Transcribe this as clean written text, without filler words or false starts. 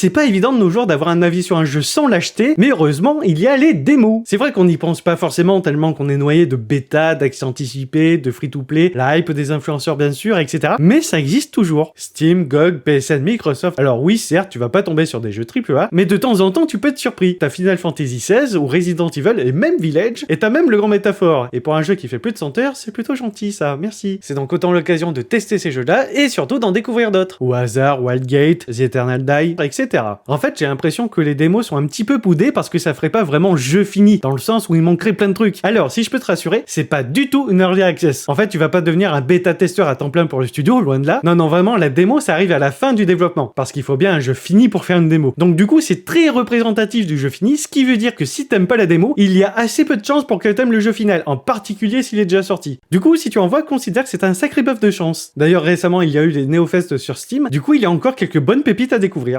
C'est pas évident de nos jours d'avoir un avis sur un jeu sans l'acheter, mais heureusement, il y a les démos. C'est vrai qu'on n'y pense pas forcément tellement qu'on est noyé de bêta, d'accès anticipé, de free-to-play, la hype des influenceurs bien sûr, etc. Mais ça existe toujours. Steam, GOG, PSN, Microsoft. Alors oui, certes, tu vas pas tomber sur des jeux AAA, mais de temps en temps, tu peux être surpris. T'as Final Fantasy XVI ou Resident Evil et même Village, et t'as même le grand métaphore. Et pour un jeu qui fait plus de 100 heures, c'est plutôt gentil ça, merci. C'est donc autant l'occasion de tester ces jeux-là, et surtout d'en découvrir d'autres. Au hasard, Wildgate, The Eternal Die, etc. En fait, j'ai l'impression que les démos sont un petit peu poudées parce que ça ferait pas vraiment jeu fini, dans le sens où il manquerait plein de trucs. Alors, si je peux te rassurer, c'est pas du tout une early access. En fait, tu vas pas devenir un bêta-testeur à temps plein pour le studio, loin de là. Non, vraiment, la démo, ça arrive à la fin du développement, parce qu'il faut bien un jeu fini pour faire une démo. Donc du coup, c'est très représentatif du jeu fini, ce qui veut dire que si t'aimes pas la démo, il y a assez peu de chances pour que t'aimes le jeu final, en particulier s'il est déjà sorti. Du coup, si tu en vois, considère que c'est un sacré bœuf de chance. D'ailleurs, récemment, il y a eu des Neofest sur Steam, du coup, il y a encore quelques bonnes pépites à découvrir.